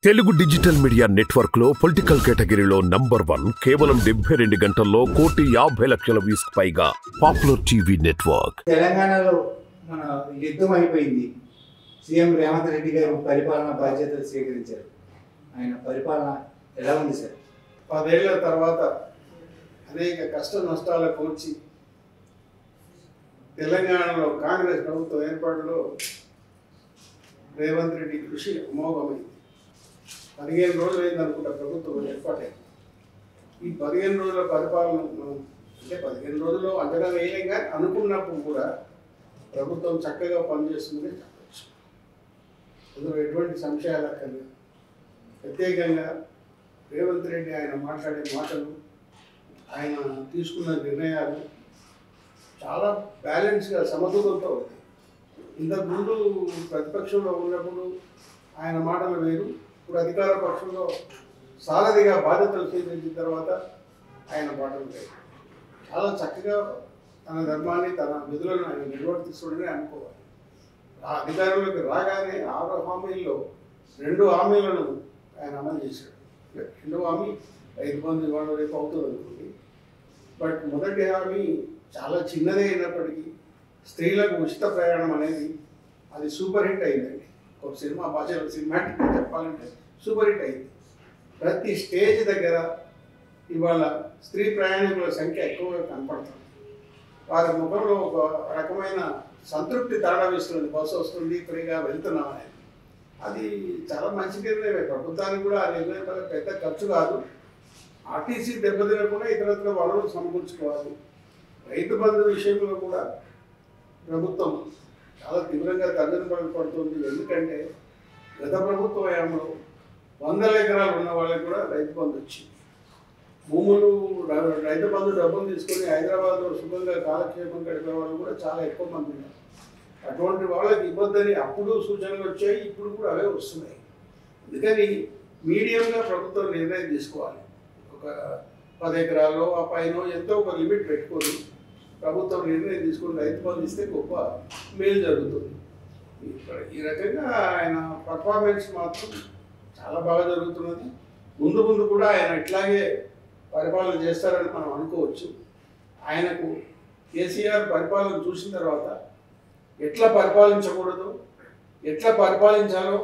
Telugu digital media network లో political కేటగిరీలో number 1 కేవలం 72 గంటల్లో 1,50,00,000 వ్యూస్ పైగా పాపులర్ టీవీ నెట్వర్క్. తెలంగాణలో మన యుద్ధం అయిపోయింది. సీఎం రేవంత్ రెడ్డి గారు పరిపాలన బాధ్యతలు స్వీకరించారు. ఆయన పరిపాలన ఎలా ఉంది సార్? 10 ఏళ్ల తర్వాత అనేక కష్ట నష్టాల కోర్చి తెలంగాణలో కాంగ్రెస్ ప్రభుత్వం ఏర్పాటులో రేవంత్ రెడ్డి కృషి అమోఘమైంది. 15 రోజులు అయిందనుకుంటా ప్రభుత్వం ఏర్పాటైంది. ఈ 15 రోజుల పరిపాలన అంటే 15 రోజుల్లో అంచనా వేయలేం, కానీ అనుకున్నప్పుడు కూడా ప్రభుత్వం చక్కగా పనిచేస్తుందని చెప్పచ్చు. అందులో ఎటువంటి సంశయాలు అక్కర్లేదు. ప్రత్యేకంగా రేవంత్ రెడ్డి ఆయన మాట్లాడే మాటలు, ఆయన తీసుకున్న నిర్ణయాలు చాలా బ్యాలెన్స్గా సమతులంతో ఉంటాయి. ఇంతకుముందు ప్రతిపక్షంలో ఉన్నప్పుడు ఆయన మాటలు వేరు, ఇప్పుడు అధికార పక్షంలో సారథిగా బాధ్యతలు స్వీకరించిన తర్వాత ఆయన మాటలు వేరు. చాలా చక్కగా తన ధర్మాన్ని, తన విధులను ఆయన నిర్వర్తిస్తుండని అనుకోవాలి. ఆ అధికారంలోకి రాగానే 6 హామీల్లో 2 హామీలను ఆయన అమలు చేశాడు. 2వ హామీ రైతు బంధు ఇవాళ రేపు అవుతుంది అనుకోండి. బట్ మొదటి హామీ చాలా చిన్నదే అయినప్పటికీ స్త్రీలకు ఉచిత ప్రయాణం అనేది అది సూపర్ హిట్ అయిందండి. ఒక సినిమా భాషలో సినిమాటిక్ చెప్పాలంటే సూపర్ హిట్ అయింది. ప్రతి స్టేజ్ దగ్గర ఇవాళ స్త్రీ ప్రయాణికుల సంఖ్య ఎక్కువగా కనపడుతుంది. వారి ముఖంలో ఒక రకమైన సంతృప్తి తాడవిస్తుంది. బస్సు వస్తుంది, ఫ్రీగా వెళ్తున్నాం అనేది. అది చాలా మంచి నిర్ణయమే. ప్రభుత్వానికి కూడా ఆ నిర్ణయం వల్ల పెద్ద ఖర్చు కాదు. ఆర్టీసీ దెబ్బతినకుండా ఇతరత్ర వనరులు సమకూర్చుకోవాలి. రైతు బంధు విషయంలో కూడా ప్రభుత్వం చాలా తీవ్రంగా తర్జన పడుతుంది. ఎందుకంటే గత ప్రభుత్వ హయాంలో 100 ఎకరాలు ఉన్న వాళ్ళకి కూడా రైతు బంధు వచ్చింది. భూములు రైతు బంధు డబ్బులు తీసుకొని హైదరాబాద్లో సుఖంగా కాలక్షేపం గడిపే వాళ్ళు కూడా చాలా ఎక్కువ మంది ఉన్నారు. అటువంటి వాళ్ళకి ఇబ్బందని అప్పుడు సూచనలు వచ్చాయి, ఇప్పుడు కూడా అవే వస్తున్నాయి. అందుకని మీడియంగా ప్రభుత్వం నిర్ణయం తీసుకోవాలి. ఒక 10 ఎకరాల్లో ఆ పైన ఎంతో ఒక లిమిట్ పెట్టుకొని ప్రభుత్వం నిర్ణయం తీసుకుని రైతు బంధు ఇస్తే గొప్ప మేలు జరుగుతుంది. ఈ రకంగా ఆయన పర్ఫార్మెన్స్ మాత్రం చాలా బాగా జరుగుతున్నది. ముందు ముందు కూడా ఆయన ఇట్లాగే పరిపాలన చేస్తారని మనం అనుకోవచ్చు. ఆయనకు కేసీఆర్ పరిపాలన చూసిన తర్వాత ఎట్లా పరిపాలించకూడదు, ఎట్లా పరిపాలించాలో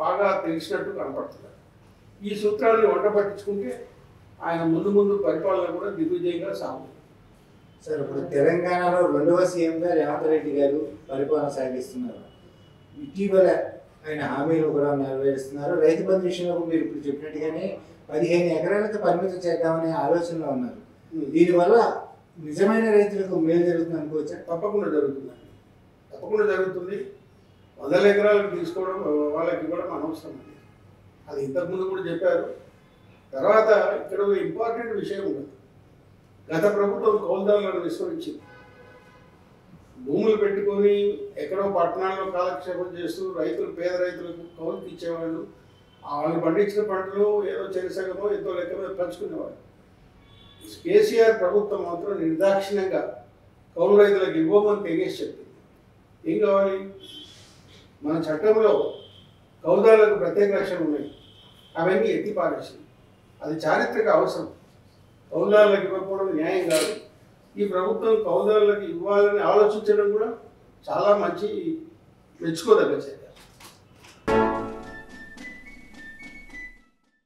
బాగా తెలిసినట్టు కనపడుతున్నారు. ఈ సూత్రాన్ని వంట పట్టించుకుంటే ఆయన ముందు ముందు పరిపాలన కూడా దిగ్విజయంగా సాగుతుంది. సార్, ఇప్పుడు తెలంగాణలో 2వ సీఎంగా రేవంత్ రెడ్డి గారు పరిపాలన సాగిస్తున్నారు. ఇటీవల ఆయన హామీలు కూడా నెరవేరుస్తున్నారు. రైతు బంధు విషయంలో మీరు ఇప్పుడు చెప్పినట్టుగానే 15 ఎకరాలకు పరిమితం చేద్దామనే ఆలోచనలో ఉన్నారు. దీనివల్ల నిజమైన రైతులకు మేలు జరుగుతుంది అనుకోవచ్చా? తప్పకుండా జరుగుతుందండి, తప్పకుండా జరుగుతుంది. 100 ఎకరాలకు తీసుకోవడం వాళ్ళకి ఇవ్వడం అనవసరం అండి. అది ఇంతకుముందు కూడా చెప్పారు. తర్వాత ఇక్కడ ఒక ఇంపార్టెంట్ విషయం ఉంది. గత ప్రభుత్వం కౌలుదారులను విస్మరించింది. భూములు పెట్టుకొని ఎక్కడో పట్టణాల్లో కాలక్షేపం చేస్తూ పేద రైతులకు కౌలుకి ఇచ్చేవాళ్ళు. వాళ్ళు పండించిన పంటలు ఏదో చెరిసగమో ఎంతో లెక్క మీద పంచుకునేవాళ్ళు. కేసీఆర్ ప్రభుత్వం మాత్రం నిర్దాక్షిణ్యంగా కౌలు రైతులకు ఇవ్వమని తెగేసి చెప్పింది. ఏం కావాలి? మన చట్టంలో కౌలుదారులకు ప్రత్యేక రక్షణ ఉన్నాయి, అవన్నీ ఎత్తిపారేసింది. అది చారిత్రక అవసరం. కౌలుదారులకు ఇవ్వకపోవడం న్యాయం కాదు. ఈ ప్రభుత్వం కౌలుదారులకు ఇవ్వాలని ఆలోచించడం కూడా చాలా మంచి మెచ్చుకోదగ్గ చర్య.